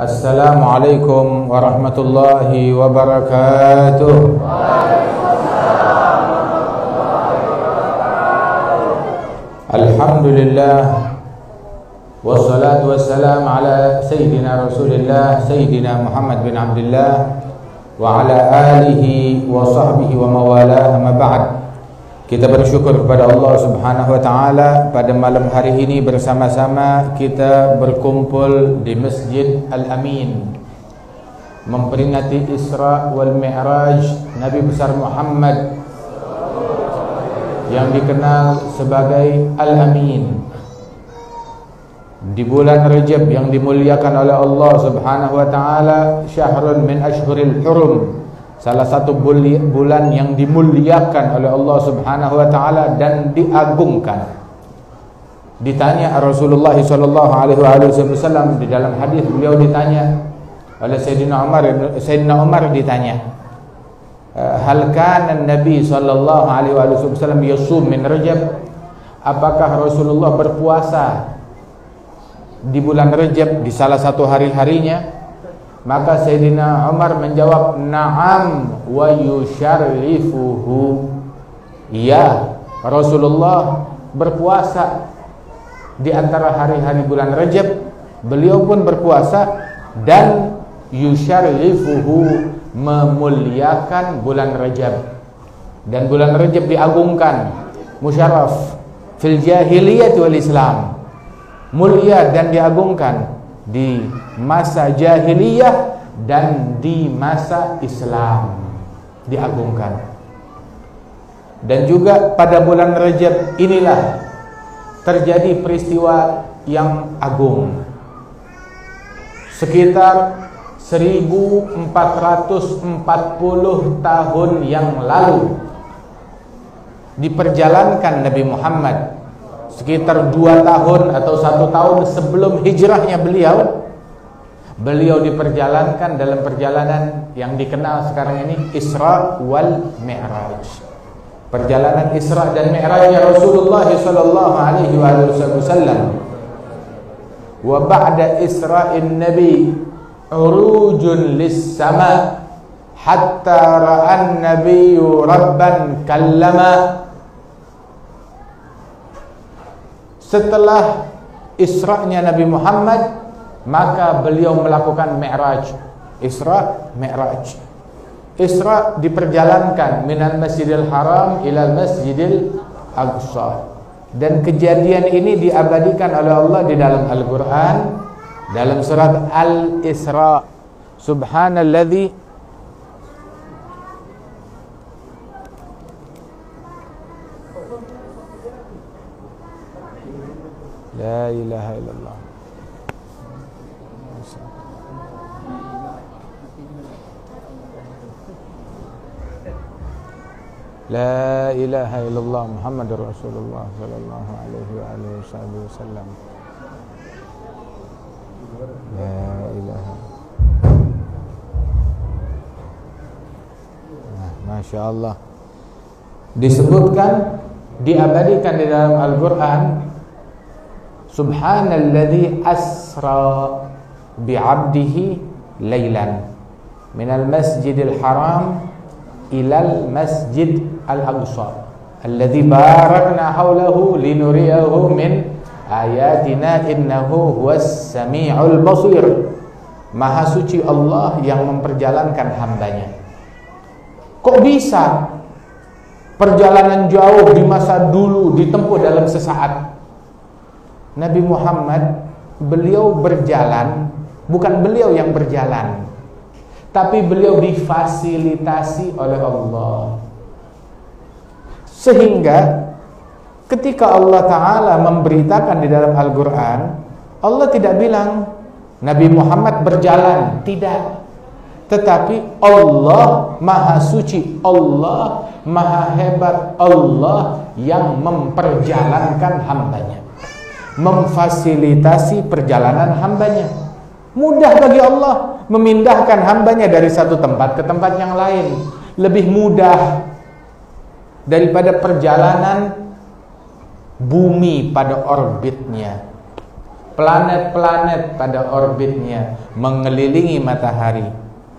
Assalamualaikum warahmatullahi wabarakatuh. Alhamdulillah, wassalatu wassalam ala Sayyidina Rasulillah Sayyidina Muhammad bin Abdullah wa ala alihi wa sahbihi wa mawalah, amma ba'd. Kita bersyukur kepada Allah Subhanahu wa taala pada malam hari ini bersama-sama kita berkumpul di Masjid Al-Amin memperingati Isra wal Mi'raj Nabi besar Muhammad yang dikenal sebagai Al-Amin di bulan Rajab yang dimuliakan oleh Allah Subhanahu wa taala, syahrun min ashhuril hurum, salah satu bulan yang dimuliakan oleh Allah Subhanahu wa taala dan diagungkan. Ditanya Rasulullah sallallahu alaihi wasallam di dalam hadis, beliau ditanya oleh Sayyidina Umar ditanya, hal kana Nabi sallallahu alaihi wasallam yasum min Rajab? Apakah Rasulullah berpuasa di bulan Rajab di salah satu hari-harinya? Maka Sayyidina Umar menjawab, na'am wa yusyarrifuhu. Ya, Rasulullah berpuasa di antara hari-hari bulan Rajab. Beliau pun berpuasa dan yusyarrifuhu, memuliakan bulan Rajab. Dan bulan Rajab diagungkan, musyarraf fil jahiliyah wal Islam, mulia dan diagungkan di masa jahiliyah dan di masa Islam, diagungkan. Dan juga pada bulan Rajab inilah terjadi peristiwa yang agung. Sekitar 1440 tahun yang lalu diperjalankan Nabi Muhammad, sekitar 2 tahun atau 1 tahun sebelum hijrahnya beliau diperjalankan dalam perjalanan yang dikenal sekarang ini Isra wal Mi'raj. Perjalanan Isra dan Mi'rajnya Rasulullah sallallahu alaihi wasallam. Wa ba'da Isra'in Nabi urujun lis-sama hatta ra'an nabiyyu rabban kallama. Setelah Isra-nya Nabi Muhammad, maka beliau melakukan Mi'raj. Isra, Mi'raj. Isra diperjalankan minal Masjidil Haram ilal Masjidil Aqsa. Dan kejadian ini diabadikan oleh Allah di dalam Al-Quran, dalam surat Al-Isra. Subhanalladzi la ilaha illallah. La ilaha illallah Muhammadur Rasulullah sallallahu alaihi wa alihi wasallam. La ilaha. Masya Allah. Disebutkan, diabadikan di dalam Al-Quran, Subhanalladzi asra bi'abdihi laylan minal masjidil haram ilal masjid al-aqsa alladzi barakna hawlahu linuriyahu min ayatina innahu huwas sami'ul basir. Maha suci Allah yang memperjalankan hambanya. Kok bisa perjalanan jauh di masa dulu ditempuh dalam sesaat? Nabi Muhammad, beliau berjalan, bukan beliau yang berjalan, tapi beliau difasilitasi oleh Allah. Sehingga ketika Allah Ta'ala memberitakan di dalam Al-Quran, Allah tidak bilang Nabi Muhammad berjalan, tidak. Tetapi Allah Maha Suci, Allah Maha Hebat, Allah yang memperjalankan hambanya, memfasilitasi perjalanan hambanya. Mudah bagi Allah memindahkan hambanya dari satu tempat ke tempat yang lain. Lebih mudah daripada perjalanan bumi pada orbitnya. planet-planet pada orbitnya mengelilingi matahari,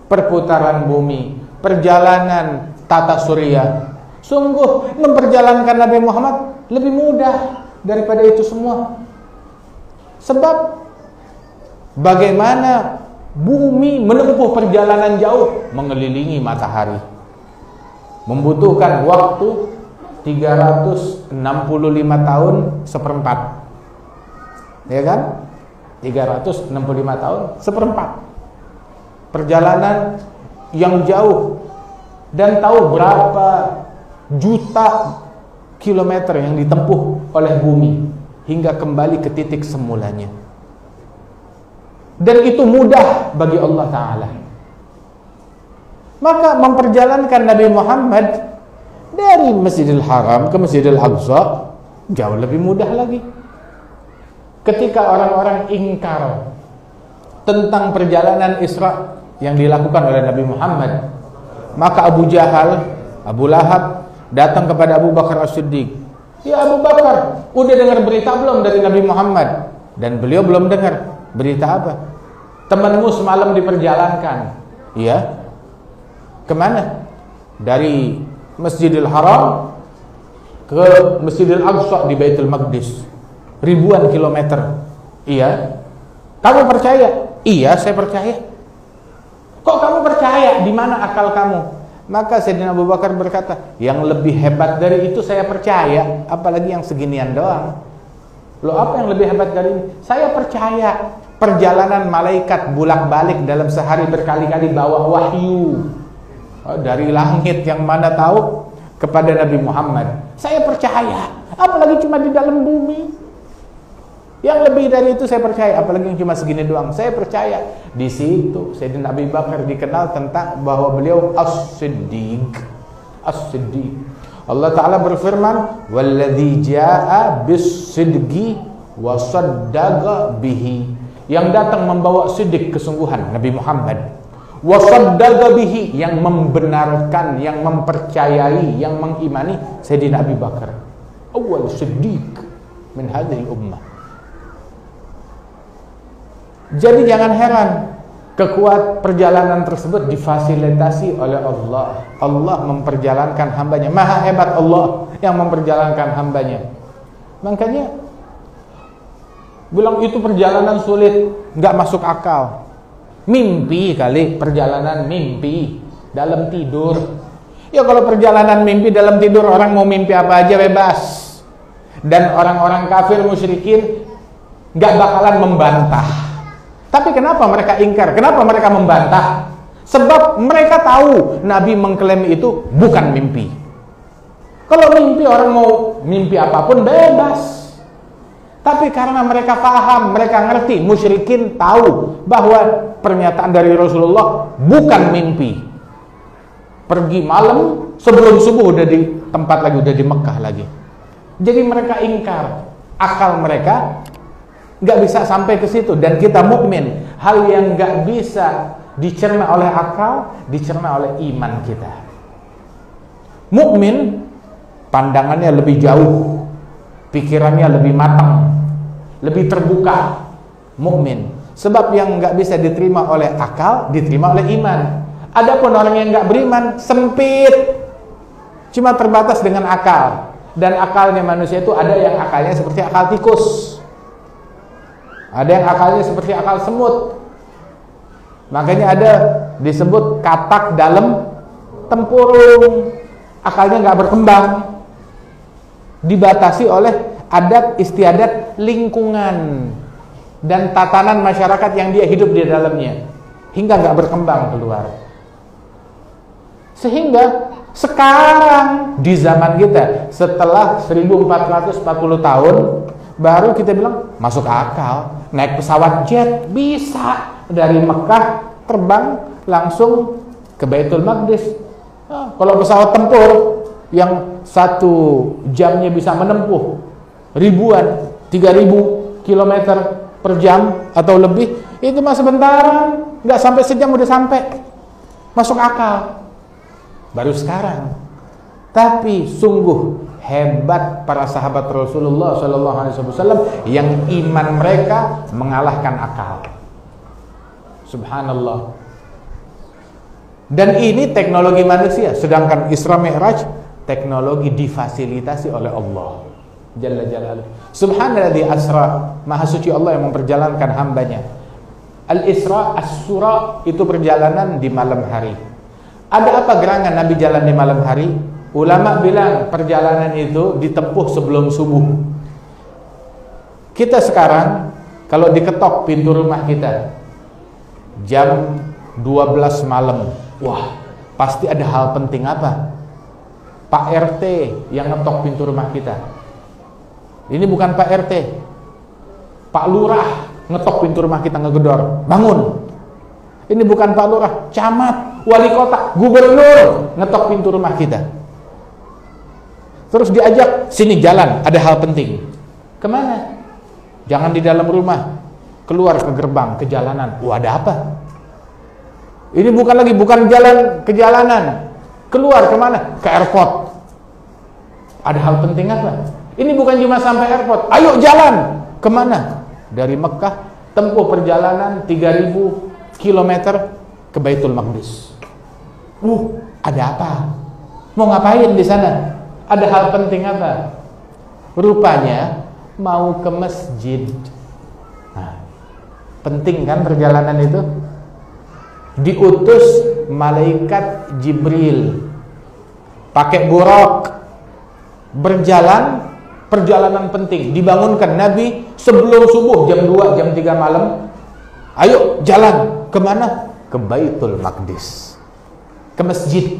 perputaran bumi, perjalanan tata surya. Sungguh memperjalankan Nabi Muhammad lebih mudah daripada itu semua. Sebab bagaimana bumi menempuh perjalanan jauh mengelilingi matahari membutuhkan waktu 365 tahun seperempat, ya kan? 365 tahun seperempat perjalanan yang jauh, dan tahu berapa juta kilometer yang ditempuh oleh bumi hingga kembali ke titik semulanya. Dan itu mudah bagi Allah Ta'ala. Maka memperjalankan Nabi Muhammad dari Masjidil Haram ke Masjidil Aqsa jauh lebih mudah lagi. Ketika orang-orang ingkar tentang perjalanan Isra yang dilakukan oleh Nabi Muhammad, maka Abu Jahal, Abu Lahab datang kepada Abu Bakar As-Siddiq. Ya Abu Bakar, udah dengar berita belum dari Nabi Muhammad? Dan beliau belum dengar. Berita apa? Temanmu semalam diperjalankan. Iya. Kemana? Dari Masjidil Haram ke Masjidil Aqsa di Baitul Maqdis. Ribuan kilometer. Iya. Kamu percaya? Iya, saya percaya. Kok kamu percaya? Di mana akal kamu? Maka Sayyidina Abu Bakar berkata, yang lebih hebat dari itu saya percaya, apalagi yang seginian doang. Loh, apa yang lebih hebat dari ini? Saya percaya perjalanan malaikat bolak-balik dalam sehari berkali-kali bawa wahyu dari langit yang mana tahu kepada Nabi Muhammad. Saya percaya, apalagi cuma di dalam bumi. Yang lebih dari itu saya percaya, apalagi yang cuma segini doang. Saya percaya. Di situ Sayyidina Abu Bakar dikenal tentang bahwa beliau As-Siddiq. As-Siddiq. Allah Ta'ala berfirman, "Walladzi jaa'a bis-sidqi wa saddaqa bihi." Yang datang membawa siddiq, kesungguhan, Nabi Muhammad. Wa saddaqa bihi, yang membenarkan, yang mempercayai, yang mengimani Sayyidina Abu Bakar. Awal siddiq min hadhihi ummah. Jadi jangan heran kekuatan perjalanan tersebut difasilitasi oleh Allah. Allah memperjalankan hambanya. Maha hebat Allah yang memperjalankan hambanya. Makanya bilang itu perjalanan sulit, nggak masuk akal. Mimpi kali, perjalanan mimpi dalam tidur. Ya kalau perjalanan mimpi dalam tidur, orang mau mimpi apa aja bebas. Dan orang-orang kafir musyrikin nggak bakalan membantah. Tapi kenapa mereka ingkar? Kenapa mereka membantah? Sebab mereka tahu Nabi mengklaim itu bukan mimpi. Kalau mimpi, orang mau mimpi apapun bebas. Tapi karena mereka paham, mereka ngerti, musyrikin tahu bahwa pernyataan dari Rasulullah bukan mimpi. Pergi malam, sebelum subuh udah di tempat lagi, udah di Mekah lagi. Jadi mereka ingkar. Akal mereka nggak bisa sampai ke situ. Dan kita mukmin, hal yang nggak bisa dicerna oleh akal, dicerna oleh iman kita. Mukmin pandangannya lebih jauh, pikirannya lebih matang, lebih terbuka. Mukmin, sebab yang nggak bisa diterima oleh akal, diterima oleh iman. Adapun orang yang nggak beriman, sempit, cuma terbatas dengan akal. Dan akalnya manusia itu ada yang akalnya seperti akal tikus, ada yang akalnya seperti akal semut. Makanya ada disebut katak dalam tempurung. Akalnya nggak berkembang, dibatasi oleh adat istiadat lingkungan dan tatanan masyarakat yang dia hidup di dalamnya, hingga nggak berkembang keluar. Sehingga sekarang di zaman kita, setelah 1440 tahun, baru kita bilang masuk akal. Naik pesawat jet bisa dari Mekah terbang langsung ke Baitul Maqdis. Nah, kalau pesawat tempur yang 1 jamnya bisa menempuh ribuan, 3000 km per jam atau lebih, itu mah sebentaran, nggak sampai sejam udah sampai. Masuk akal. Baru sekarang. Tapi sungguh hebat para sahabat Rasulullah SAW yang iman mereka mengalahkan akal. Subhanallah. Dan ini teknologi manusia, sedangkan Isra Mi'raj teknologi difasilitasi oleh Allah Jalla Jalaluhu. Subhanalladzi asra, maha suci Allah yang memperjalankan hambanya. Al-Isra, As-Sura itu perjalanan di malam hari. Ada apa gerangan Nabi jalan di malam hari? Ulama bilang perjalanan itu ditempuh sebelum subuh. Kita sekarang kalau diketok pintu rumah kita jam 12 malam, wah, pasti ada hal penting apa? Pak RT yang ngetok pintu rumah kita. Ini bukan Pak RT, Pak Lurah ngetok pintu rumah kita, ngegedor, bangun. Ini bukan Pak Lurah, camat, wali kota, gubernur ngetok pintu rumah kita. Terus diajak, sini jalan, ada hal penting. Kemana? Jangan di dalam rumah, keluar ke gerbang, ke jalanan. Wah, ada apa? Ini bukan jalan ke jalanan. Keluar kemana? Ke airport. Ada hal penting apa? Ini bukan cuma sampai airport. Ayo jalan. Kemana? Dari Mekah, tempuh perjalanan 3000 km ke Baitul Maqdis. Ada apa? Mau ngapain di sana? Ada hal penting apa? Rupanya mau ke masjid. Nah, penting kan perjalanan itu? Diutus malaikat Jibril pakai buraq, berjalan, perjalanan penting, dibangunkan Nabi sebelum subuh jam 2, jam 3 malam. Ayo jalan, kemana? Ke Baitul Maqdis, ke masjid.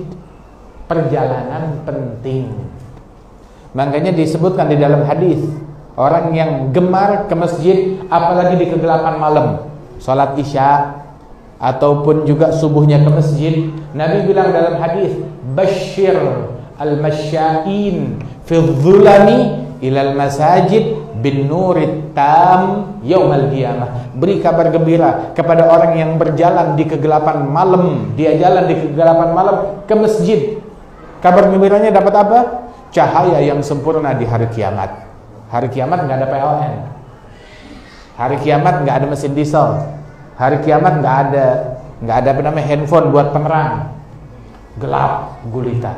Perjalanan penting. Makanya disebutkan di dalam hadis, orang yang gemar ke masjid apalagi di kegelapan malam, salat isya ataupun juga subuhnya ke masjid, Nabi bilang dalam hadis, basyir al-masya'in fi dhulami ilal masajid bin nurit tam yaumal qiyamah. Beri kabar gembira kepada orang yang berjalan di kegelapan malam, dia jalan di kegelapan malam ke masjid. Kabar gembiranya dapat apa? Cahaya yang sempurna di hari kiamat. Hari kiamat nggak ada PLN. Hari kiamat nggak ada mesin diesel. Hari kiamat nggak ada apa namanya handphone buat penerang. Gelap gulita.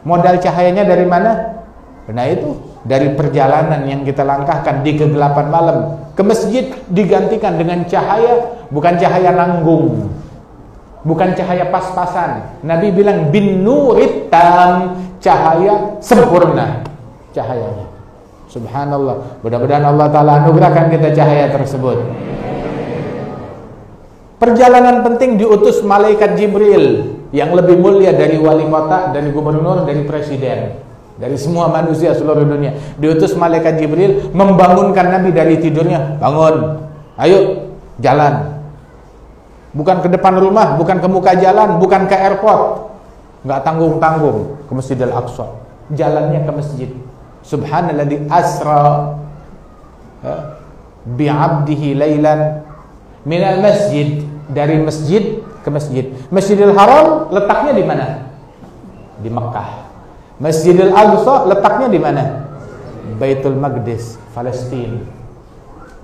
Modal cahayanya dari mana? Nah itu dari perjalanan yang kita langkahkan di kegelapan malam ke masjid, digantikan dengan cahaya, bukan cahaya nanggung, bukan cahaya pas-pasan. Nabi bilang bin nurit tam, cahaya sempurna cahayanya. Subhanallah. Mudah-mudahan Allah Ta'ala anugerahkan kita cahaya tersebut. Perjalanan penting diutus malaikat Jibril yang lebih mulia dari wali kota, dari gubernur, dari presiden, dari semua manusia seluruh dunia. Diutus malaikat Jibril membangunkan Nabi dari tidurnya. Bangun, ayo jalan. Bukan ke depan rumah, bukan ke muka jalan, bukan ke airport. Nggak tanggung-tanggung ke Masjidil Aqsa. Jalannya ke masjid. Subhanalladzi asra bi'abdihi lailan minal masjid, dari masjid ke masjid. Masjidil Haram letaknya di mana? Di Mekah. Masjidil Aqsa letaknya di mana? Baitul Maqdis, Palestina.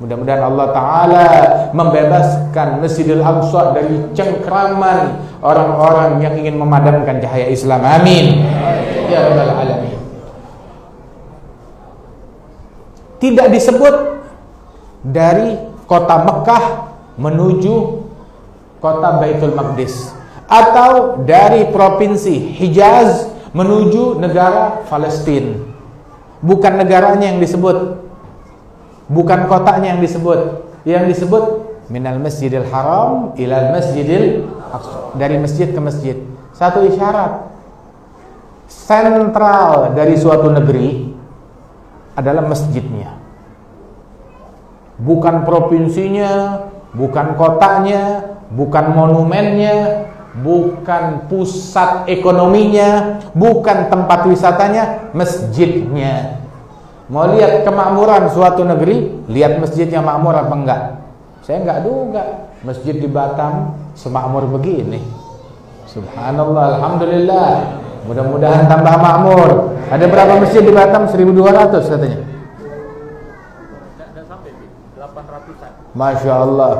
Mudah-mudahan Allah Ta'ala membebaskan Masjidil Aqsa dari cengkraman orang-orang yang ingin memadamkan cahaya Islam. Amin. Ya Rabbal Alamin. Tidak disebut dari kota Mekah menuju kota Baitul Maqdis, atau dari provinsi Hijaz menuju negara Palestina. Bukan negaranya yang disebut, bukan kotanya yang disebut. Yang disebut minal masjidil haram ilal masjidil aqsa, dari masjid ke masjid. Satu isyarat, sentral dari suatu negeri adalah masjidnya, bukan provinsinya, bukan kotanya, bukan monumennya, bukan pusat ekonominya, bukan tempat wisatanya, masjidnya. Mau lihat kemakmuran suatu negeri, lihat masjidnya makmur apa enggak. Saya enggak duga masjid di Batam semakmur begini. Subhanallah, alhamdulillah. Mudah-mudahan tambah makmur. Ada berapa masjid di Batam? 1.200 katanya. Sampai 800-an. Masya Allah.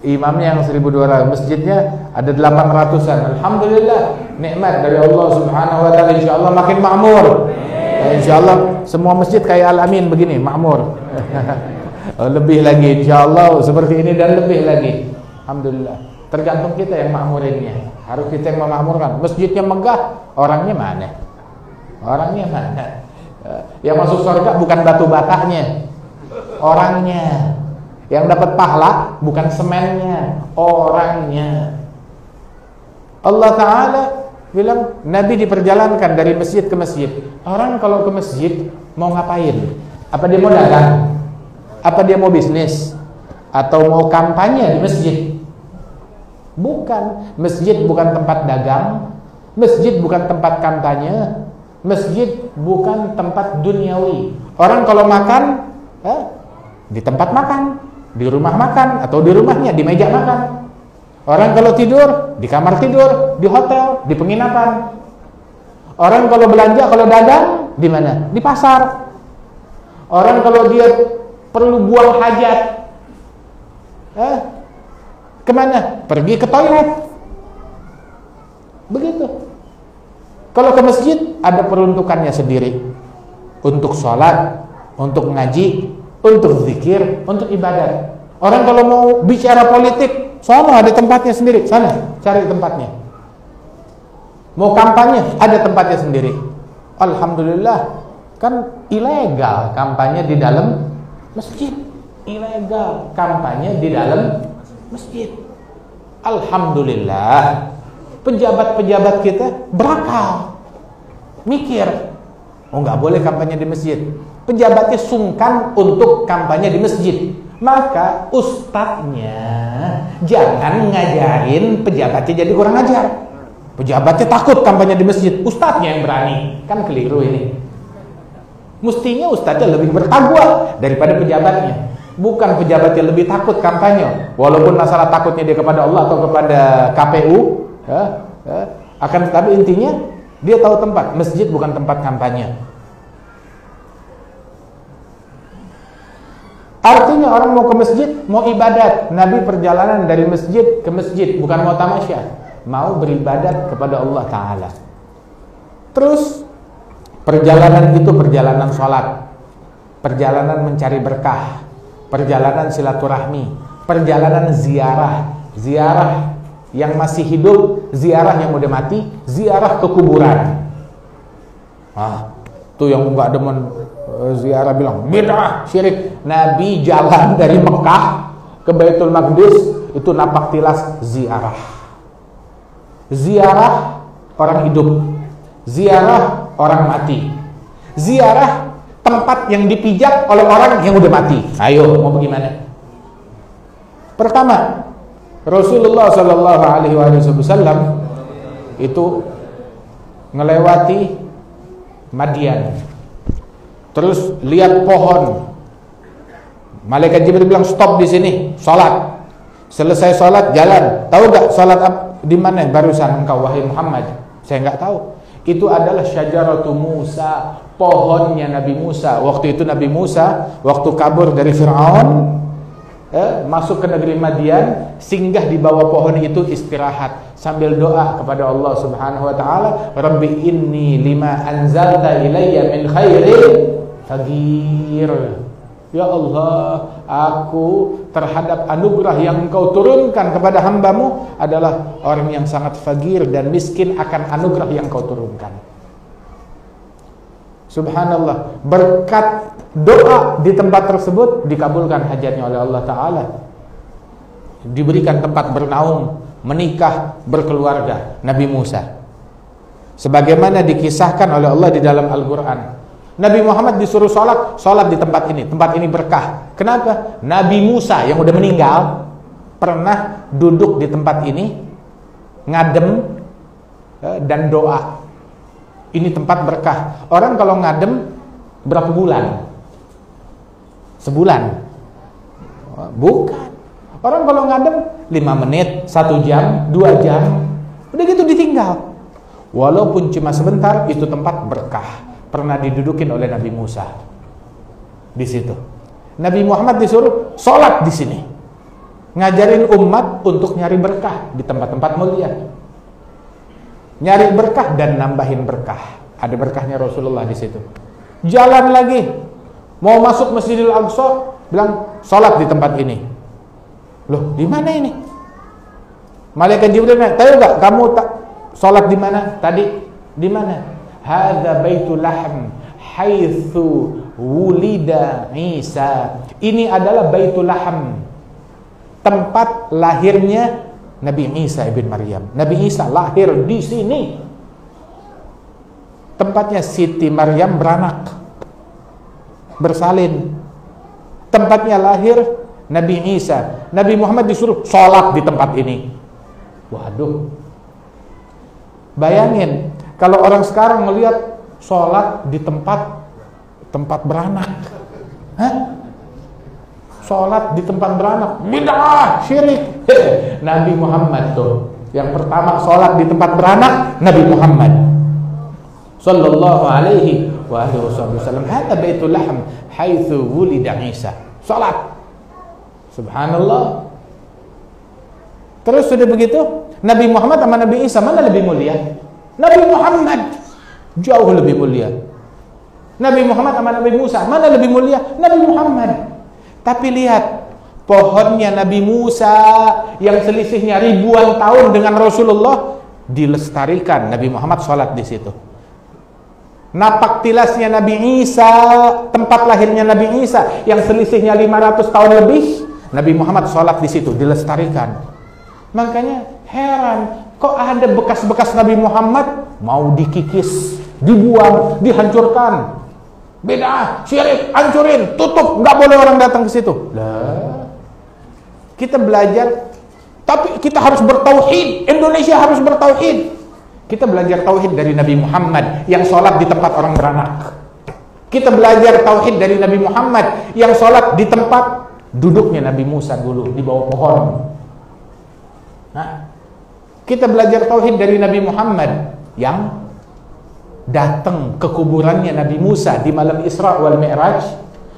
Imamnya yang 1.200, masjidnya ada 800-an. Alhamdulillah, nikmat dari Allah Subhanahu wa taala. Insyaallah makin makmur. Insyaallah semua masjid kayak Al-Amin begini, makmur. Lebih lagi insyaallah seperti ini dan lebih lagi. Alhamdulillah. Tergantung kita yang makmurinnya. Harus kita yang memakmurkan. Masjidnya megah, orangnya mana? Orangnya mana? Yang masuk surga bukan batu batanya, orangnya. Yang dapat pahala bukan semennya, orangnya. Allah Ta'ala bilang Nabi diperjalankan dari masjid ke masjid. Orang kalau ke masjid mau ngapain? Apa dia mau dagang? Apa dia mau bisnis? Atau mau kampanye di masjid? Bukan. Masjid bukan tempat dagang. Masjid bukan tempat kampanye. Masjid bukan tempat duniawi. Orang kalau makan di tempat makan, di rumah makan, atau di rumahnya, di meja makan. Orang kalau tidur, di kamar tidur, di hotel, di penginapan. Orang kalau belanja, kalau dagang, di mana? Di pasar. Orang kalau dia perlu buang hajat, kemana? Pergi ke toilet. Begitu. Kalau ke masjid, ada peruntukannya sendiri. Untuk sholat, untuk ngaji, untuk zikir, untuk ibadat. Orang kalau mau bicara politik, sana ada tempatnya sendiri, sana cari tempatnya. Mau kampanye, ada tempatnya sendiri. Alhamdulillah, kan ilegal kampanye di dalam masjid. Ilegal kampanye di dalam masjid. Alhamdulillah, pejabat-pejabat kita berakal, mikir, oh nggak boleh kampanye di masjid. Pejabatnya sungkan untuk kampanye di masjid. Maka ustadznya jangan ngajarin pejabatnya jadi kurang ajar. Pejabatnya takut kampanye di masjid, ustadznya yang berani. Kan keliru ini. Mestinya ustadznya lebih bertakwa daripada pejabatnya. Bukan pejabatnya lebih takut kampanye. Walaupun masalah takutnya dia kepada Allah atau kepada KPU, akan tetapi intinya dia tahu tempat. Masjid bukan tempat kampanye. Artinya orang mau ke masjid, mau ibadat. Nabi perjalanan dari masjid ke masjid, bukan mau tamasya, mau beribadat kepada Allah Ta'ala. Terus perjalanan itu perjalanan sholat, perjalanan mencari berkah, perjalanan silaturahmi, perjalanan ziarah. Ziarah yang masih hidup, ziarah yang udah mati, ziarah ke kuburan. Tuh yang enggak demen ziarah bilang bid'ah, syirik. Nabi jalan dari Mekah ke Baitul Maqdis itu napak tilas ziarah. Ziarah orang hidup, ziarah orang mati, ziarah tempat yang dipijak oleh orang yang udah mati. Ayo, mau bagaimana? Pertama, Rasulullah Shallallahu Alaihi Wasallam itu ngelewati Madian. Terus lihat pohon. Malaikat Jibril bilang stop di sini, sholat. Selesai sholat jalan. Tahu gak sholat di mana barusan engkau wahai Muhammad? Saya nggak tahu. Itu adalah syajaratu Musa, pohonnya Nabi Musa. Waktu itu Nabi Musa waktu kabur dari Fir'aun, masuk ke negeri Madian, singgah di bawah pohon itu istirahat sambil doa kepada Allah Subhanahu wa taala, Rabbi inni lima anzalta ilayya min khairin faqir. Ya Allah, aku terhadap anugerah yang Engkau turunkan kepada hambamu adalah orang yang sangat fakir dan miskin akan anugerah yang Engkau turunkan. Subhanallah, berkat doa di tempat tersebut dikabulkan hajatnya oleh Allah Ta'ala. Diberikan tempat bernaung, menikah, berkeluarga Nabi Musa. Sebagaimana dikisahkan oleh Allah di dalam Al-Quran. Nabi Muhammad disuruh sholat di tempat ini. Tempat ini berkah. Kenapa? Nabi Musa yang udah meninggal pernah duduk di tempat ini, ngadem dan doa. Ini tempat berkah. Orang kalau ngadem berapa bulan? Sebulan? Bukan. Orang kalau ngadem 5 menit, 1 jam, 2 jam, udah gitu ditinggal. Walaupun cuma sebentar, itu tempat berkah. Pernah didudukin oleh Nabi Musa di situ. Nabi Muhammad disuruh sholat di sini, ngajarin umat untuk nyari berkah di tempat-tempat mulia, nyari berkah dan nambahin berkah. Ada berkahnya Rasulullah di situ. Jalan lagi, mau masuk Masjidil Aqsa, bilang sholat di tempat ini. Loh, di mana ini? Malaikat Jibril nanya, tahu nggak kamu tak sholat di mana tadi? Di mana? Hadza baitul lahm haitsu wulida Isa. Ini adalah Baitul Lahm, tempat lahirnya Nabi Isa ibn Maryam. Nabi Isa lahir di sini. Tempatnya Siti Maryam beranak, bersalin. Tempatnya lahir Nabi Isa. Nabi Muhammad disuruh sholat di tempat ini. Waduh, bayangin kalau orang sekarang melihat sholat di tempat beranak. Hah? Sholat di tempat beranak, bid'ah, syirik. Nabi Muhammad tuh yang pertama sholat di tempat beranak, Nabi Muhammad sallallahu alaihi wa alihi wasallam. Hadza baitul lahm haitsu wulida Isa. Sholat. Subhanallah. Terus sudah begitu, Nabi Muhammad sama Nabi Isa mana lebih mulia? Nabi Muhammad jauh lebih mulia. Nabi Muhammad sama Nabi Musa mana lebih mulia? Nabi Muhammad. Tapi lihat, pohonnya Nabi Musa yang selisihnya ribuan tahun dengan Rasulullah dilestarikan. Nabi Muhammad sholat di situ. Napak tilasnya Nabi Isa, tempat lahirnya Nabi Isa yang selisihnya 500 tahun lebih, Nabi Muhammad sholat di situ, dilestarikan. Makanya heran, kok ada bekas-bekas Nabi Muhammad mau dikikis, dibuang, dihancurkan. Beda, syirik, hancurin, tutup, nggak boleh orang datang ke situ. Lah, kita belajar, tapi kita harus bertauhid. Indonesia harus bertauhid. Kita belajar tauhid dari Nabi Muhammad yang sholat di tempat orang beranak. Kita belajar tauhid dari Nabi Muhammad yang sholat di tempat duduknya Nabi Musa dulu di bawah pohon. Nah, kita belajar tauhid dari Nabi Muhammad yang datang ke kuburannya Nabi Musa di malam Isra wal Mi'raj.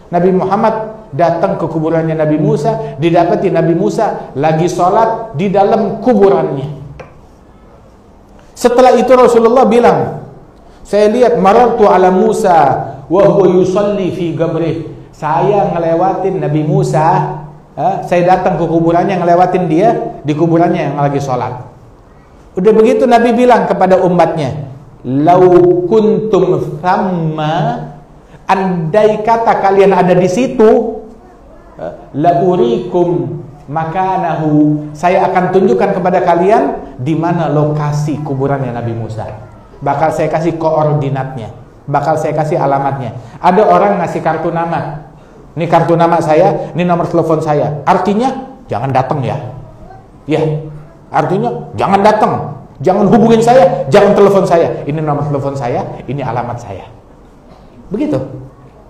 Nabi Muhammad datang ke kuburannya Nabi Musa, didapati Nabi Musa lagi sholat di dalam kuburannya. Setelah itu Rasulullah bilang, saya lihat marartu ala Musa wa huwa yusalli fi qabrih. Saya ngelewatin Nabi Musa, saya datang ke kuburannya, ngelewatin dia di kuburannya yang lagi sholat. Udah begitu Nabi bilang kepada umatnya, lau kuntum thamma, andai kata kalian ada di situ, la urikum makanahu, saya akan tunjukkan kepada kalian di mana lokasi kuburannya Nabi Musa. Bakal saya kasih koordinatnya, bakal saya kasih alamatnya. Ada orang ngasih kartu nama, ini kartu nama saya, ini nomor telepon saya. Artinya jangan datang ya. Ya, artinya jangan datang. Jangan hubungin saya, jangan telepon saya. Ini nomor telepon saya, ini alamat saya. Begitu.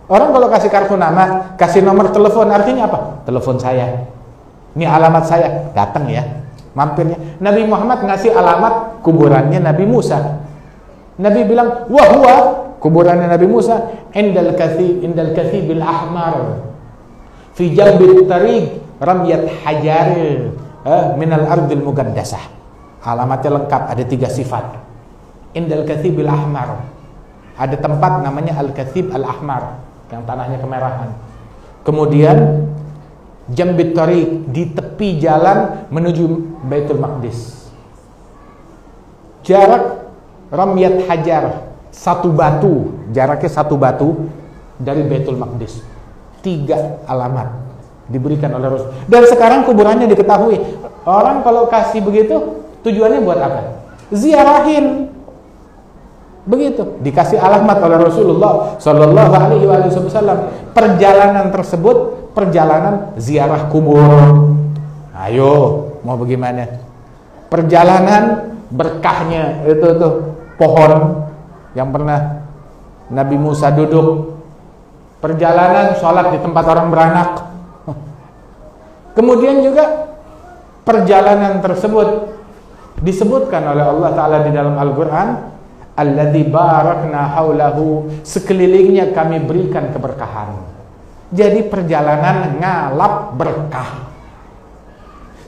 Orang kalau kasih kartu nama, kasih nomor telepon, artinya apa? Telepon saya. Ini alamat saya, datang ya. Mampirnya. Nabi Muhammad ngasih alamat kuburannya Nabi Musa. Nabi bilang, "Wahwa," kuburannya Nabi Musa, indal kathibil ahmar fi jambit tariq ramyat hajar minal ardil mugaddasah. Alamatnya lengkap, ada 3 sifat. Indal kathibil ahmar, ada tempat namanya Al-Kathib Al-Ahmar yang tanahnya kemerahan. Kemudian jambit tariq, di tepi jalan menuju Baitul Maqdis. Jarak ramyat hajar, 1 batu, jaraknya 1 batu dari Baitul Maqdis. 3 alamat diberikan oleh Rasul. Dan sekarang kuburannya diketahui. Orang kalau kasih begitu, tujuannya buat apa? Ziarahin. Begitu, dikasih alamat oleh Rasulullah sallallahu alaihi wasallam. Perjalanan tersebut perjalanan ziarah kubur. Ayo, mau bagaimana? Perjalanan berkahnya itu tuh pohon yang pernah Nabi Musa duduk. Perjalanan sholat di tempat orang beranak. Kemudian juga perjalanan tersebut Disebutkan oleh Allah Ta'ala di dalam Al-Quran, alladzi barakna haulahu, sekelilingnya kami berikan keberkahan. Jadi perjalanan ngalap berkah.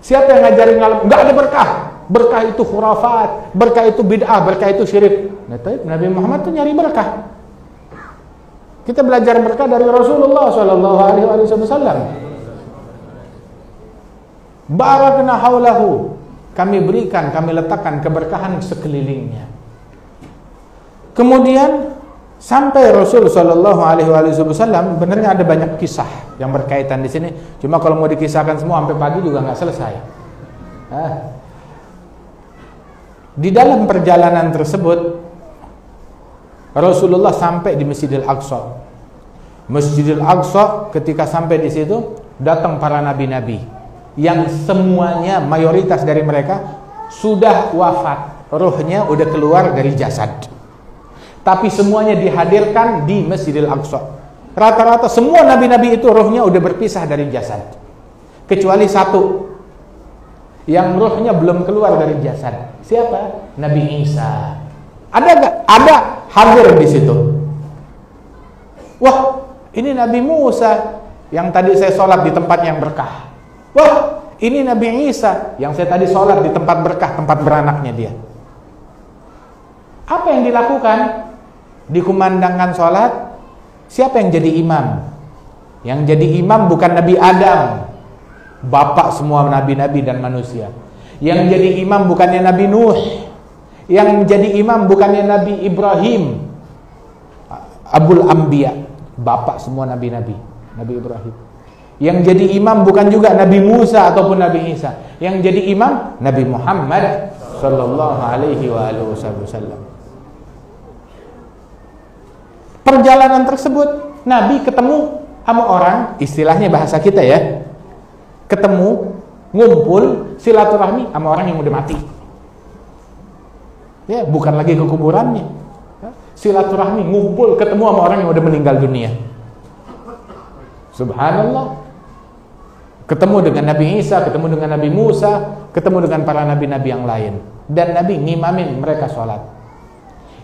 Siapa yang ngajarin ngalap? Enggak ada berkah. Berkah itu khurafat, berkah itu bid'ah, berkah itu syirik. Nabi Muhammad tuh nyari berkah. Kita belajar berkah dari Rasulullah SAW. Barakna haulahu, kami berikan, kami letakkan keberkahan sekelilingnya. Kemudian sampai Rasul Shallallahu Alaihi Wasallam, benarnya ada banyak kisah yang berkaitan di sini. Cuma kalau mau dikisahkan semua sampai pagi juga nggak selesai. Di dalam perjalanan tersebut, Rasulullah sampai di Masjidil Aqsa. Masjidil Aqsa, ketika sampai di situ, datang para nabi-nabi yang semuanya, mayoritas dari mereka sudah wafat, rohnya udah keluar dari jasad. Tapi semuanya dihadirkan di Masjidil Aqsa. Rata-rata semua nabi-nabi itu rohnya udah berpisah dari jasad, kecuali satu yang rohnya belum keluar dari jasad. Siapa? Nabi Isa. Ada gak? Ada, hadir di situ. Wah, ini Nabi Musa yang tadi saya sholat di tempat yang berkah. Wah, ini Nabi Isa yang saya tadi sholat di tempat berkah, tempat beranaknya dia. Apa yang dilakukan? Dikumandangkan sholat, siapa yang jadi imam? Yang jadi imam bukan Nabi Adam, bapak semua nabi-nabi dan manusia. Yang jadi imam bukannya Nabi Nuh. Yang jadi imam bukannya Nabi Ibrahim, Abul Anbiya, bapak semua nabi-nabi, Nabi Ibrahim. Yang jadi imam bukan juga Nabi Musa ataupun Nabi Isa. Yang jadi imam Nabi Muhammad sallallahu alaihi wasallam. Perjalanan tersebut Nabi ketemu sama orang, istilahnya bahasa kita ya, ketemu, ngumpul, silaturahmi sama orang yang udah mati. Ya, bukan lagi ke kuburannya. Silaturahmi, ngumpul, ketemu sama orang yang udah meninggal dunia. Subhanallah. Ketemu dengan Nabi Isa, ketemu dengan Nabi Musa, ketemu dengan para nabi-nabi yang lain. Dan Nabi ngimamin mereka sholat.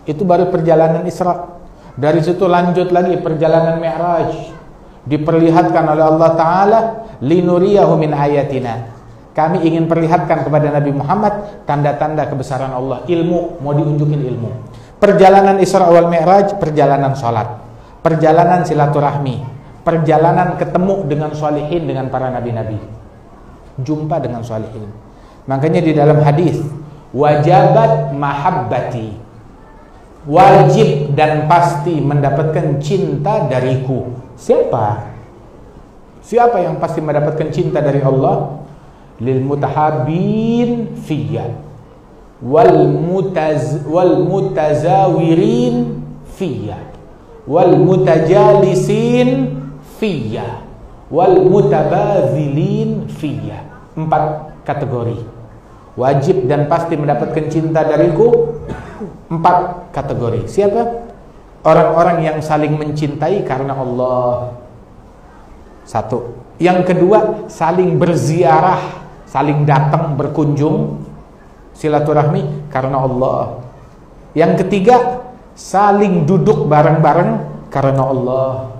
Itu baru perjalanan Isra. Dari situ lanjut lagi perjalanan Mi'raj. Diperlihatkan oleh Allah Ta'ala, linuriyahu min ayatina. Kami ingin perlihatkan kepada Nabi Muhammad tanda-tanda kebesaran Allah. Ilmu, mau diunjukin ilmu. Perjalanan Isra wal Mi'raj, perjalanan sholat, perjalanan silaturahmi, perjalanan ketemu dengan sholihin, dengan para nabi-nabi, jumpa dengan sholihin. Makanya di dalam hadis, wajabat mahabbati, wajib dan pasti mendapatkan cinta dariku. Siapa? Siapa yang pasti mendapatkan cinta dari Allah? Lil mutahabbin fiyya wal mutazawirin fiyya wal mutajalisin fiyya wal mutabadzilin fiyya. 4 kategori. Wajib dan pasti mendapatkan cinta dariku. 4 kategori. Siapa? Orang-orang yang saling mencintai karena Allah. 1. Yang kedua, saling berziarah, saling datang berkunjung, silaturahmi karena Allah. Yang ketiga, saling duduk bareng-bareng karena Allah.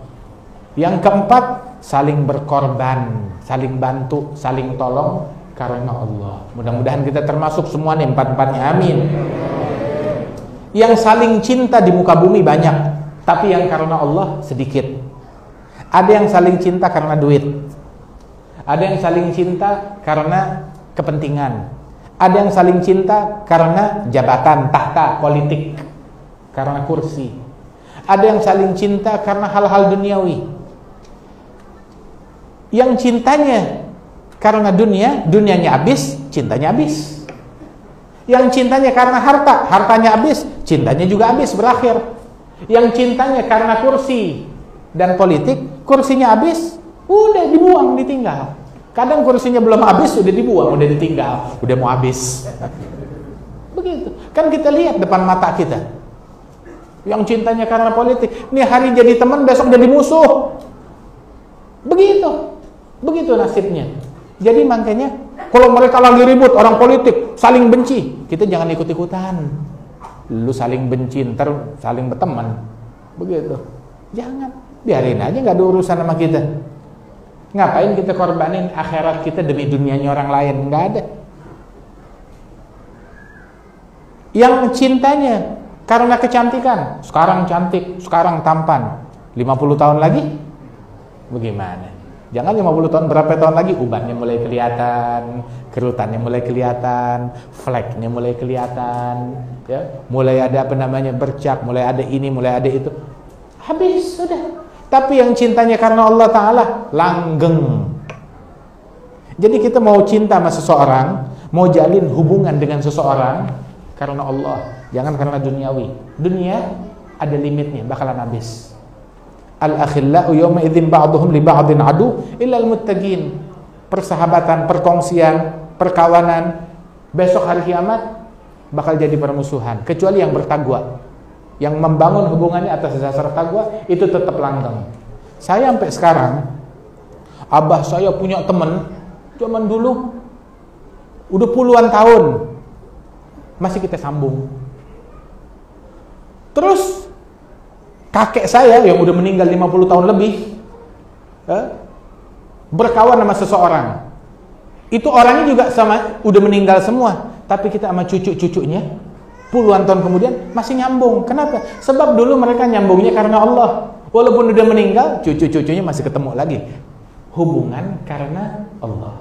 Yang keempat, saling berkorban, saling bantu, saling tolong karena Allah. Mudah-mudahan kita termasuk semua nih 4-4-nya, amin. Yang saling cinta di muka bumi banyak, tapi yang karena Allah sedikit. Ada yang saling cinta karena duit, ada yang saling cinta karena kepentingan, ada yang saling cinta karena jabatan, tahta, politik, karena kursi. Ada yang saling cinta karena hal-hal duniawi. Yang cintanya karena dunia, dunianya habis, cintanya habis. Yang cintanya karena harta, hartanya habis, cintanya juga habis, berakhir. Yang cintanya karena kursi dan politik, kursinya habis, udah dibuang, ditinggal. Kadang kursinya belum habis, udah dibuang, udah ditinggal, udah mau habis. Begitu. Kan kita lihat depan mata kita. Yang cintanya karena politik, nih hari jadi teman, besok jadi musuh. Begitu. Begitu nasibnya. Jadi makanya Kalau mereka lagi ribut, orang politik saling benci, kita jangan ikut-ikutan. Lu saling benci, ntar saling berteman, begitu. Jangan, biarin aja, nggak ada urusan sama kita. Ngapain kita korbanin akhirat kita demi dunianya orang lain? Nggak ada. Yang cintanya karena kecantikan, sekarang cantik, sekarang tampan, 50 tahun lagi bagaimana? Jangan 50 tahun, berapa tahun lagi ubannya mulai kelihatan, kerutannya mulai kelihatan, fleknya mulai kelihatan, ya, mulai ada bercak, mulai ada ini, mulai ada itu. Habis sudah. Tapi yang cintanya karena Allah Ta'ala langgeng. Jadi kita mau cinta sama seseorang, mau jalin hubungan dengan seseorang karena Allah, jangan karena duniawi. Dunia ada limitnya, bakalan habis. Al-akhillau yawma idzin ba'duhum li ba'din adu illal muttaqin. Persahabatan, perkongsian, perkawanan besok hari kiamat bakal jadi permusuhan kecuali yang bertakwa. Yang membangun hubungannya atas dasar takwa itu tetap langgeng. Saya sampai sekarang, abah saya punya teman zaman dulu udah puluhan tahun masih kita sambung. Terus kakek saya yang udah meninggal 50 tahun lebih berkawan sama seseorang. Itu orangnya juga sama, udah meninggal semua, tapi kita sama cucu-cucunya puluhan tahun kemudian masih nyambung. Kenapa? Sebab dulu mereka nyambungnya karena Allah. Walaupun udah meninggal, cucu-cucunya masih ketemu lagi. Hubungan karena Allah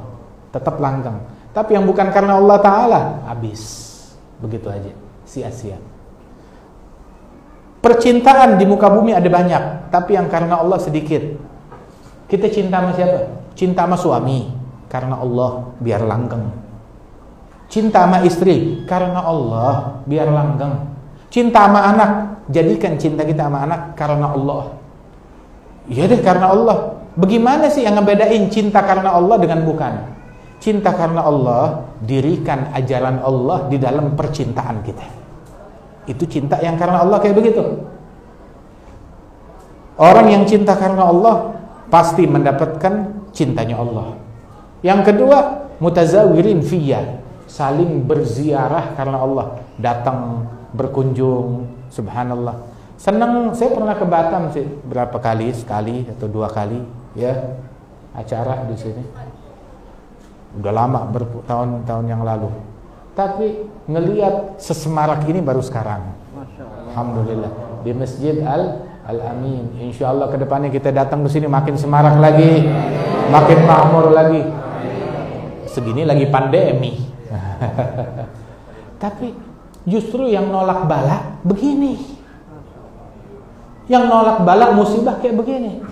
tetap langgeng. Tapi yang bukan karena Allah Ta'ala habis. Begitu aja, sia-sia. Percintaan di muka bumi ada banyak, tapi yang karena Allah sedikit. Kita cinta sama siapa? Cinta sama suami karena Allah, biar langgeng. Cinta sama istri karena Allah, biar langgeng. Cinta sama anak, jadikan cinta kita sama anak karena Allah. Iya deh, karena Allah. Bagaimana sih yang ngebedain cinta karena Allah dengan bukan? Cinta karena Allah, dirikan ajaran Allah di dalam percintaan kita. Itu cinta yang karena Allah kayak begitu. Orang yang cinta karena Allah pasti mendapatkan cintanya Allah. Yang kedua, mutazawirin fiyya, saling berziarah karena Allah, datang berkunjung, subhanallah. Senang, saya pernah ke Batam sih berapa kali, sekali atau 2 kali ya, acara di sini. Udah lama, bertahun-tahun yang lalu. Tapi ngelihat sesemarak ini baru sekarang. Alhamdulillah di Masjid Al-Amin. Insyaallah ke depannya kita datang ke sini makin semarak lagi, makin makmur lagi. Segini lagi pandemi. Tapi justru yang nolak bala begini, yang nolak bala musibah kayak begini.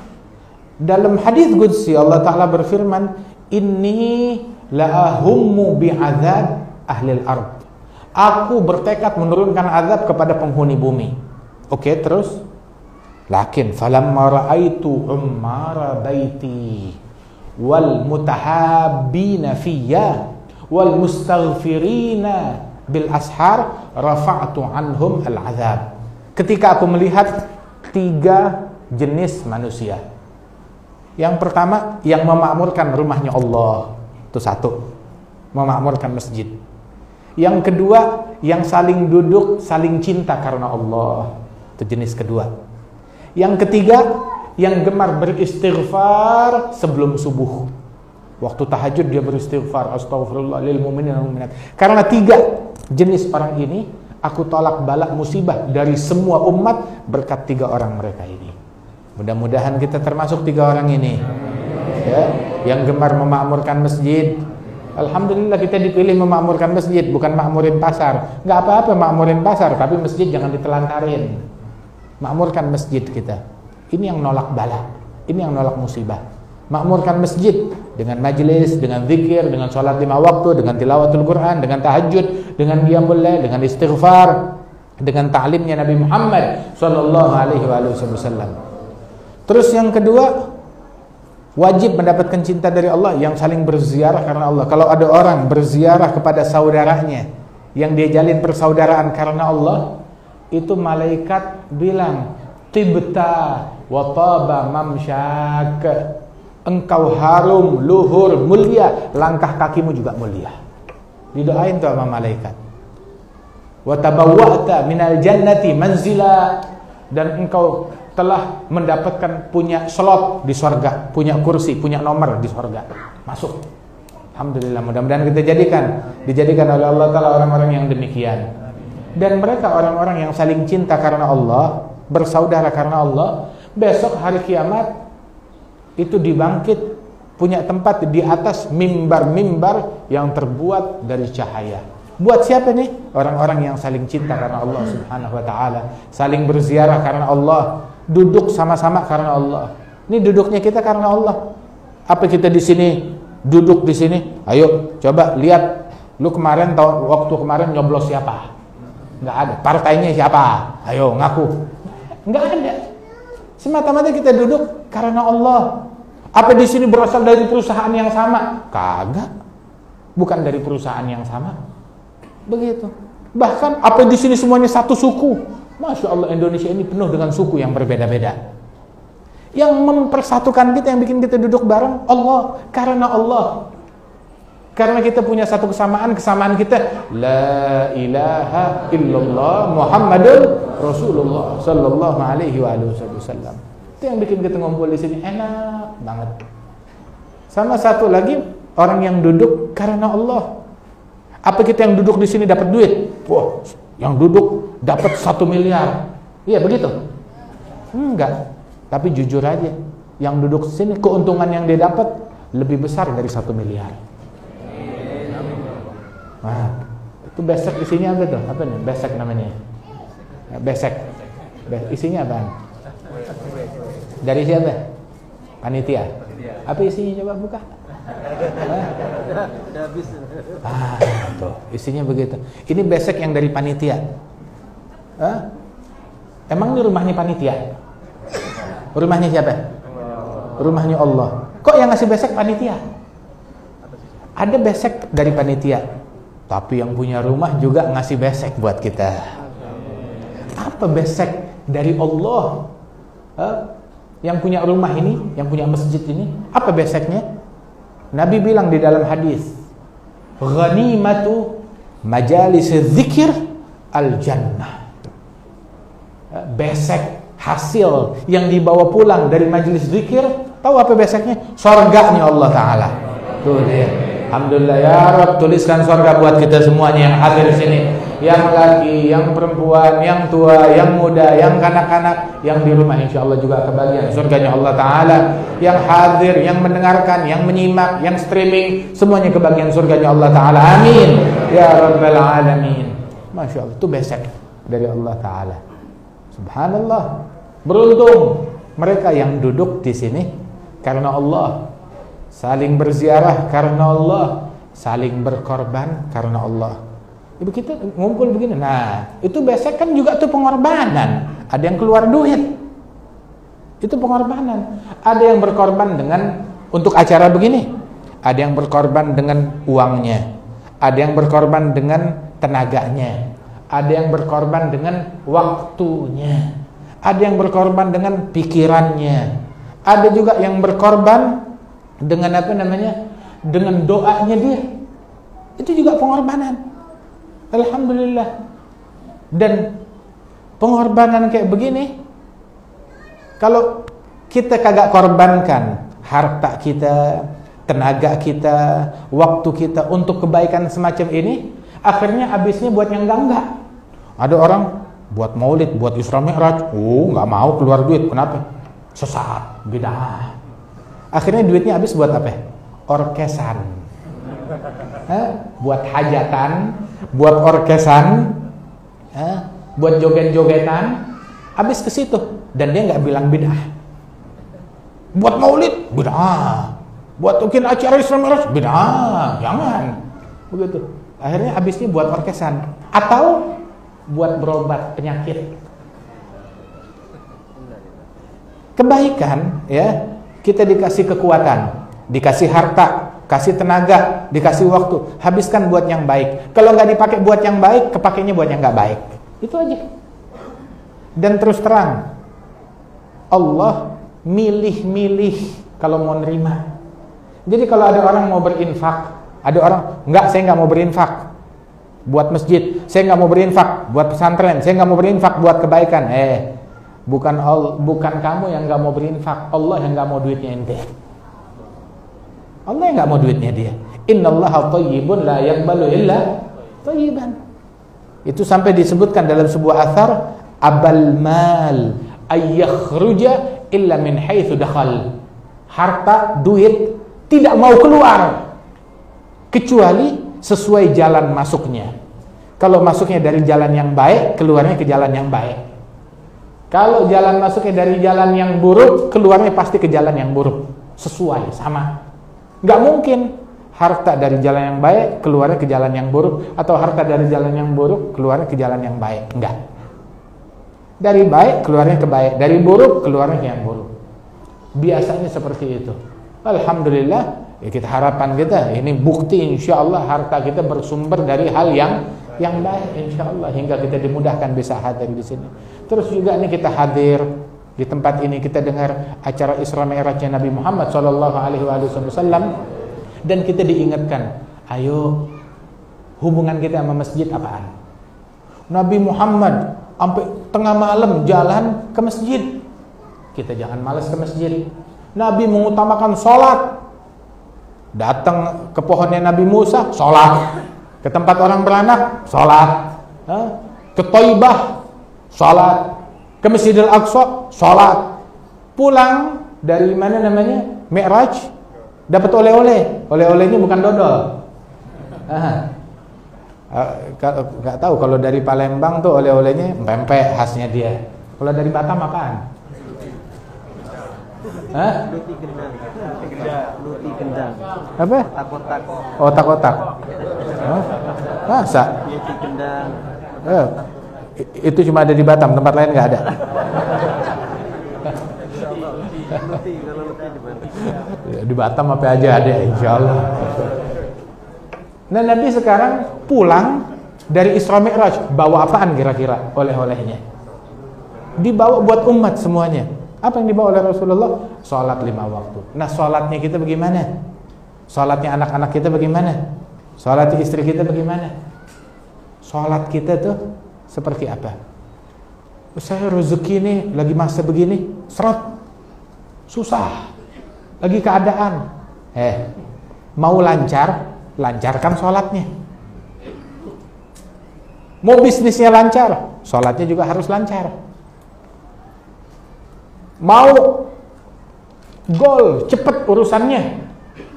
Dalam hadis qudsi Allah Ta'ala berfirman, inni la'ahummu bi'adzab ahlil ard. Aku bertekad menurunkan azab kepada penghuni bumi. Oke, terus lakin falamma ra'aitu ummara baiti wal mutahabbina fiyya wal mustaghfirina bil ashar rafa'tu anhum al azab. Ketika aku melihat 3 jenis manusia. Yang pertama, yang memakmurkan rumahnya Allah, itu 1, memakmurkan masjid. Yang kedua, yang saling duduk, saling cinta karena Allah, itu jenis kedua. Yang ketiga, yang gemar beristighfar sebelum subuh. Waktu tahajud dia beristighfar, astaghfirullah lil mu'minin wal mu'minat. Karena 3 jenis orang ini, aku tolak bala musibah dari semua umat berkat 3 orang mereka ini. Mudah-mudahan kita termasuk 3 orang ini, ya, yang gemar memakmurkan masjid. Alhamdulillah kita dipilih memakmurkan masjid, bukan makmurin pasar. Nggak apa-apa makmurin pasar, tapi masjid jangan ditelantarin. Makmurkan masjid kita. Ini yang nolak bala, ini yang nolak musibah. Makmurkan masjid dengan majelis, dengan zikir, dengan sholat 5 waktu, dengan tilawatul Quran, dengan tahajud, dengan qiyamul lail, dengan istighfar, dengan ta'limnya Nabi Muhammad sallallahu alaihi wasallam. Terus yang kedua, wajib mendapatkan cinta dari Allah, yang saling berziarah karena Allah. Kalau ada orang berziarah kepada saudaranya yang dia jalin persaudaraan karena Allah, itu malaikat bilang tibta wa taba mamsyak, engkau harum, luhur, mulia, langkah kakimu juga mulia. Didoain tuh sama malaikat. Wa tabawwa'ta minal jannati manzila, dan engkau telah mendapatkan punya slot di surga, punya kursi, punya nomor di surga. Masuk. Alhamdulillah, mudah-mudahan kita dijadikan oleh Allah Ta'ala orang-orang yang demikian. Dan mereka orang-orang yang saling cinta karena Allah, bersaudara karena Allah, besok hari kiamat itu dibangkit, punya tempat di atas mimbar-mimbar yang terbuat dari cahaya. Buat siapa nih? Orang-orang yang saling cinta karena Allah Subhanahu wa Ta'ala, saling berziarah karena Allah, duduk sama-sama karena Allah. Ini duduknya kita karena Allah. Apa kita di sini duduk di sini? Ayo coba lihat, lu kemarin waktu kemarin nyoblos siapa? Nggak ada. Partainya siapa? Ayo ngaku. Nggak ada. Semata-mata kita duduk karena Allah. Apa di sini berasal dari perusahaan yang sama? Kagak. Bukan dari perusahaan yang sama. Begitu. Bahkan apa di sini semuanya satu suku? Masya Allah, Indonesia ini penuh dengan suku yang berbeda-beda. Yang mempersatukan kita, yang bikin kita duduk bareng, Allah, karena Allah. Karena kita punya satu kesamaan kita, la ilaha illallah Muhammadun Rasulullah sallallahu alaihi wasallam. Itu yang bikin kita ngumpul di sini enak banget. Sama satu lagi, orang yang duduk karena Allah. Apa kita yang duduk di sini dapat duit? Wah, yang duduk dapat 1 miliar. Iya begitu? Enggak. Tapi jujur aja, yang duduk sini keuntungan yang dia dapat lebih besar dari 1 miliar. Nah, itu besek isinya apa tuh? Apa nih? Besek namanya. Besek. Isinya apa? Dari siapa? Panitia. Apa isinya, coba buka? Tuh, isinya begitu. Ini besek yang dari panitia. Emang ini rumahnya panitia? Rumahnya siapa? Rumahnya Allah. Kok yang ngasih besek panitia? Ada besek dari panitia, tapi yang punya rumah juga ngasih besek buat kita. Apa besek dari Allah? Yang punya rumah ini, yang punya masjid ini, apa beseknya? Nabi bilang di dalam hadis, ghanimatu majalis dzikir al-jannah. Besek hasil yang dibawa pulang dari majelis zikir, tahu apa beseknya? Surganya Allah Ta'ala. Tuh dia. Alhamdulillah ya Rabb, tuliskan surga buat kita semuanya yang hadir di sini, yang laki, yang perempuan, yang tua, yang muda, yang kanak-kanak, yang di rumah insyaallah juga kebagian surganya Allah Ta'ala. Yang hadir, yang mendengarkan, yang menyimak, yang streaming, semuanya kebagian surganya Allah Ta'ala. Amin ya Rabbal Alamin. Masya Allah, itu besek dari Allah Ta'ala. Subhanallah. Beruntung mereka yang duduk di sini karena Allah, saling berziarah karena Allah, saling berkorban karena Allah. Ibu kita ngumpul begini. Nah, itu besek kan juga tuh pengorbanan. Ada yang keluar duit. Itu pengorbanan. Ada yang berkorban dengan untuk acara begini. Ada yang berkorban dengan uangnya. Ada yang berkorban dengan tenaganya. Ada yang berkorban dengan waktunya. Ada yang berkorban dengan pikirannya. Ada juga yang berkorban dengan apa namanya? Dengan doanya dia. Itu juga pengorbanan. Alhamdulillah. Dan pengorbanan kayak begini, kalau kita kagak korbankan harta kita, tenaga kita, waktu kita untuk kebaikan semacam ini, akhirnya habisnya buat yang enggak. Ada orang buat maulid, buat Isra Mi'raj, nggak mau keluar duit. Kenapa? Sesat, bid'ah. Akhirnya duitnya habis buat apa? Orkesan. Buat hajatan, buat orkesan, buat joget-jogetan, habis ke situ. Dan dia nggak bilang bid'ah. Buat maulid, bid'ah. Buat bikin acara Isra Mi'raj, bid'ah. Jangan. Begitu. Akhirnya habisnya buat orkesan atau buat berobat penyakit. Kebaikan ya, kita dikasih kekuatan, dikasih harta, kasih tenaga, dikasih waktu, habiskan buat yang baik. Kalau nggak dipakai buat yang baik, kepakainya buat yang nggak baik. Itu aja. Dan terus terang, Allah milih-milih kalau mau nerima. Jadi kalau ada orang mau berinfak, ada orang, enggak, saya nggak mau berinfak buat masjid, saya nggak mau berinfak buat pesantren, saya nggak mau berinfak buat kebaikan. Bukan kamu yang nggak mau berinfak, Allah yang nggak mau duitnya ente. Allah yang nggak mau duitnya dia. Innallaha thayyibun la yaqbalu illa thayyiban. Itu sampai disebutkan dalam sebuah athar, abal mal ayyakhruja illa min haitsu dakhal. Harta, duit tidak mau keluar kecuali sesuai jalan masuknya. Kalau masuknya dari jalan yang baik, keluarnya ke jalan yang baik. Kalau jalan masuknya dari jalan yang buruk, keluarnya pasti ke jalan yang buruk. Sesuai, sama. Nggak mungkin harta dari jalan yang baik keluarnya ke jalan yang buruk, atau harta dari jalan yang buruk keluarnya ke jalan yang baik. Enggak. Dari baik keluarnya ke baik, dari buruk keluarnya ke yang buruk. Biasanya seperti itu. Alhamdulillah, ya kita harapan kita ini bukti insya Allah harta kita bersumber dari hal yang baik insya Allah, hingga kita dimudahkan bisa hadir di sini. Terus juga ini kita hadir di tempat ini, kita dengar acara Isra Mi'rajnya Nabi Muhammad SAW, dan kita diingatkan, ayo hubungan kita sama masjid apaan? Nabi Muhammad sampai tengah malam jalan ke masjid, kita jangan malas ke masjid. Nabi mengutamakan sholat, datang ke pohonnya Nabi Musa, sholat, ke tempat orang beranak, sholat, ke Thaibah, sholat, ke Masjidil Aqsa, sholat, pulang dari mana namanya Mi'raj, dapat oleh-oleh. Oleh-olehnya bukan dodol. Nggak tahu kalau dari Palembang tuh oleh-olehnya pempek khasnya dia. Kalau dari Batam apaan? Luti gendang. Apa? Otak-otak. Otak-otak. Masa? Luti gendang. Itu cuma ada di Batam, tempat lain nggak ada. Luti, kalau luti di mana? Di Batam apa aja ada, insya Allah. Nah, Nabi sekarang pulang dari Isra Mi'raj, bawa apaan kira-kira oleh-olehnya? Dibawa buat umat semuanya. Apa yang dibawa oleh Rasulullah? Sholat 5 waktu. Nah, sholatnya kita bagaimana? Sholatnya anak-anak kita bagaimana? Sholatnya istri kita bagaimana? Sholat kita tuh seperti apa? Saya rezeki nih, lagi masa begini, seret, susah, lagi keadaan. Mau lancar, lancarkan sholatnya. Mau bisnisnya lancar, sholatnya juga harus lancar. Mau gol, cepet urusannya,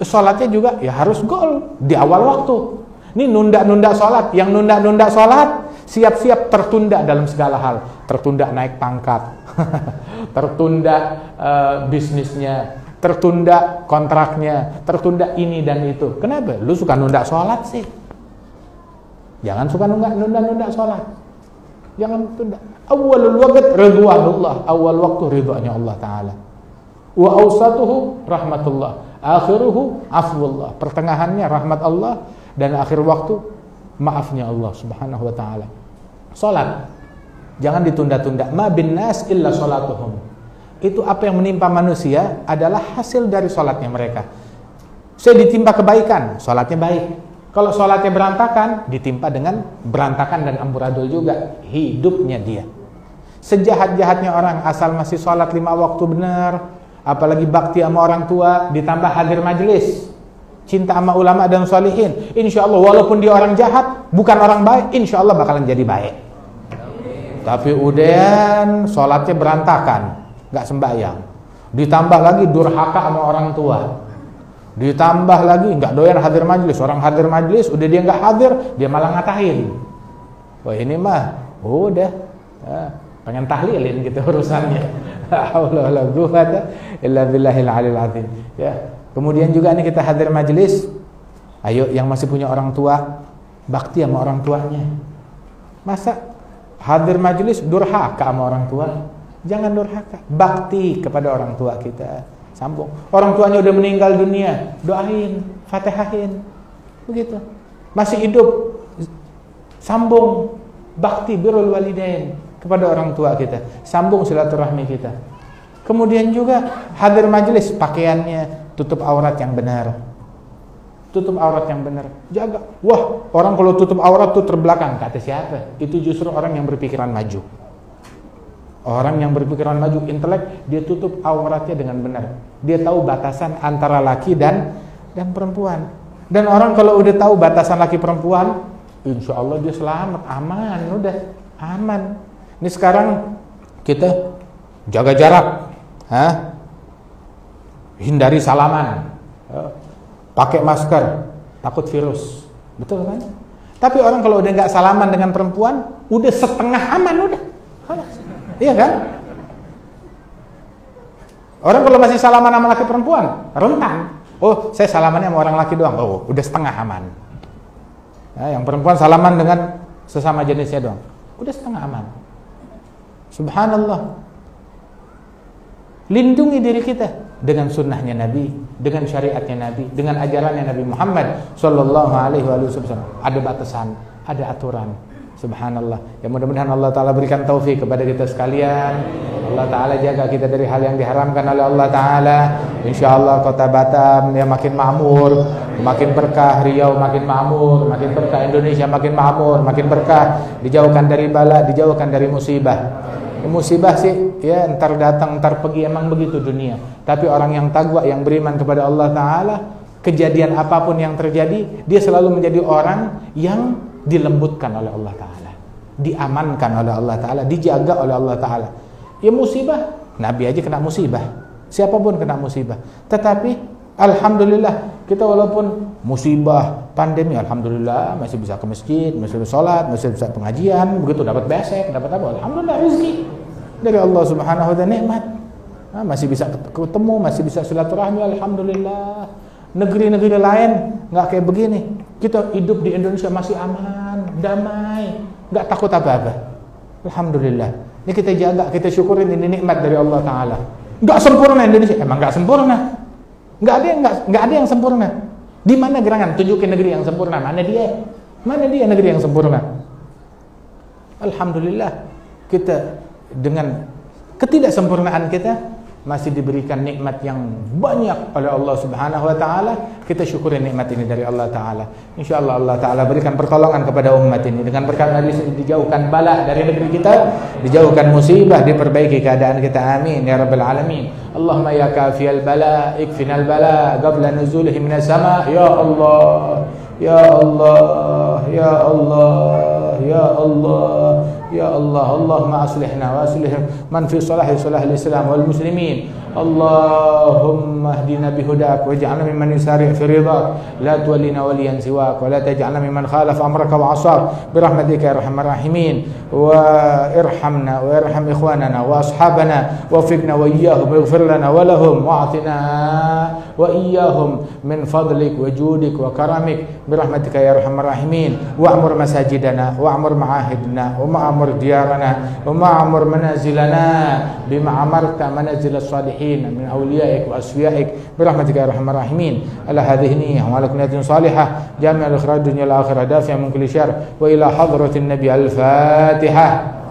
sholatnya juga ya harus gol di awal waktu. Ini nunda-nunda sholat, yang nunda-nunda sholat siap-siap tertunda dalam segala hal. Tertunda naik pangkat, tertunda bisnisnya, tertunda kontraknya, tertunda ini dan itu. Kenapa? Lu suka nunda sholat sih? Jangan suka nunda sholat. Jangan tunda. Awalul waqt ridwanullah, awal waktu ridwannya Allah Ta'ala. Wa awsatuhu rahmatullah, akhiruhu afwullah. Pertengahannya rahmat Allah, dan akhir waktu maafnya Allah Subhanahu wa Ta'ala. Salat jangan ditunda-tunda. Ma bin nas illa salatuhum. Itu apa yang menimpa manusia adalah hasil dari salatnya mereka. Saya ditimpa kebaikan, salatnya baik. Kalau salatnya berantakan, ditimpa dengan berantakan dan amburadul juga hidupnya dia. Sejahat-jahatnya orang asal masih salat 5 waktu benar, apalagi bakti sama orang tua, ditambah hadir majelis, cinta sama ulama dan sholihin, insya Allah walaupun dia orang jahat, bukan orang baik, insya Allah bakalan jadi baik. Tapi udah sholatnya berantakan, nggak sembahyang, ditambah lagi durhaka sama orang tua, ditambah lagi nggak doyan hadir majelis. Orang hadir majelis, udah dia nggak hadir, dia malah ngatain, wah ini mah udah pengen tahlilin gitu urusannya. Haula wala quwwata illa billahil aliyil azim. Ya. Kemudian juga nih kita hadir majelis, ayo yang masih punya orang tua, bakti sama orang tuanya. Masa hadir majelis durhaka sama orang tua? Jangan durhaka, bakti kepada orang tua kita. Sambung. Orang tuanya udah meninggal dunia, doain, Fatihahin. Begitu. Masih hidup, sambung bakti birrul walidain kepada orang tua kita. Sambung silaturahmi kita. Kemudian juga hadir majelis, pakaiannya tutup aurat yang benar. Tutup aurat yang benar. Jaga. Wah, orang kalau tutup aurat tuh terbelakang. Kata siapa? Itu justru orang yang berpikiran maju. Orang yang berpikiran maju, intelek, dia tutup auratnya dengan benar. Dia tahu batasan antara laki dan perempuan. Dan orang kalau udah tahu batasan laki perempuan, insya Allah dia selamat, aman, udah aman. Ini sekarang kita jaga jarak, hindari salaman, pakai masker, takut virus, betul kan? Tapi orang kalau udah nggak salaman dengan perempuan, udah setengah aman, udah, iya kan? Orang kalau masih salaman sama laki perempuan, rentan. Oh, saya salamannya sama orang laki doang, oh, udah setengah aman. Yang perempuan salaman dengan sesama jenisnya doang, udah setengah aman. Subhanallah. Lindungi diri kita dengan sunnahnya Nabi, dengan syariatnya Nabi, dengan ajarannya Nabi Muhammad sallallahu alaihi wasallam. Ada batasan, ada aturan. Subhanallah. Ya mudah-mudahan Allah Ta'ala berikan taufik kepada kita sekalian. Allah Ta'ala jaga kita dari hal yang diharamkan oleh Allah Ta'ala. InsyaAllah kota Batam ya makin makmur, makin berkah. Riau makin makmur, makin berkah. Indonesia makin makmur, makin berkah. Dijauhkan dari bala, dijauhkan dari musibah. Musibah sih ya entar datang entar pergi, emang begitu dunia. Tapi orang yang takwa, yang beriman kepada Allah Ta'ala, kejadian apapun yang terjadi, dia selalu menjadi orang yang dilembutkan oleh Allah Ta'ala, diamankan oleh Allah Ta'ala, dijaga oleh Allah Ta'ala. Ya musibah, Nabi aja kena musibah, siapapun kena musibah. Tetapi alhamdulillah kita walaupun musibah pandemi, alhamdulillah masih bisa ke masjid, masih bisa sholat, masih bisa pengajian. Begitu dapat besek, dapat apa, alhamdulillah rezeki dari Allah Subhanahu wa ta'ala, nikmat. Masih bisa ketemu, masih bisa silaturahmi, alhamdulillah. Negeri-negeri lain nggak kayak begini. Kita hidup di Indonesia masih aman, damai, nggak takut apa-apa. Alhamdulillah. Ini kita jaga, kita syukurin ini nikmat dari Allah Ta'ala. Nggak sempurna Indonesia, emang nggak sempurna. Nggak ada yang sempurna. Di mana gerangan? Tunjukin negeri yang sempurna. Mana dia? Mana dia negeri yang sempurna? Alhamdulillah, kita dengan ketidaksempurnaan kita masih diberikan nikmat yang banyak oleh Allah Subhanahu wa ta'ala. Kita syukuri nikmat ini dari Allah Ta'ala. InsyaAllah Allah Ta'ala berikan pertolongan kepada umat ini. Dengan berkat Nabi dijauhkan bala dari negeri kita, dijauhkan musibah, diperbaiki keadaan kita. Amin ya rabbal alamin. Allahumma ya kafiyal bala, ikfinal bala qabla nuzulihi minas sama. Ya Allah, ya Allah, ya Allah, ya Allah, ya Allah. Allahumma aslihna wa aslih man fi salahi al-islam wal muslimin. Allahumma hdina bihudak waj'alna mimman yusari' fi ridhak, la tuwallina waliyan siwak wa la taj'alna mimman khalafa amraka wa 'asak birahmatika ya arhamar rahimin. Wa irhamna wa irham ikhwanana wa ashabana wa fiqna wa iyyahum ighfir lana wa lahum wa atina wa iyyahum min fadlik wa judik wa karamik birahmatika ya arhamar rahimin. Wa'mur masajidana wa'mur ma'ahidna wa ma'mur diyarana wa ma'mur manazilana bima amarta manazil as-salihin min awliyaik wa asfiyaik birahmatika ya arhamar rahimin. Ala hadhihi niyyah wa ala kunnatin salihah jami'al akhirat dunya al akhirah dafi'a min kulli syarr wa ila hadratin nabi al-fatihah.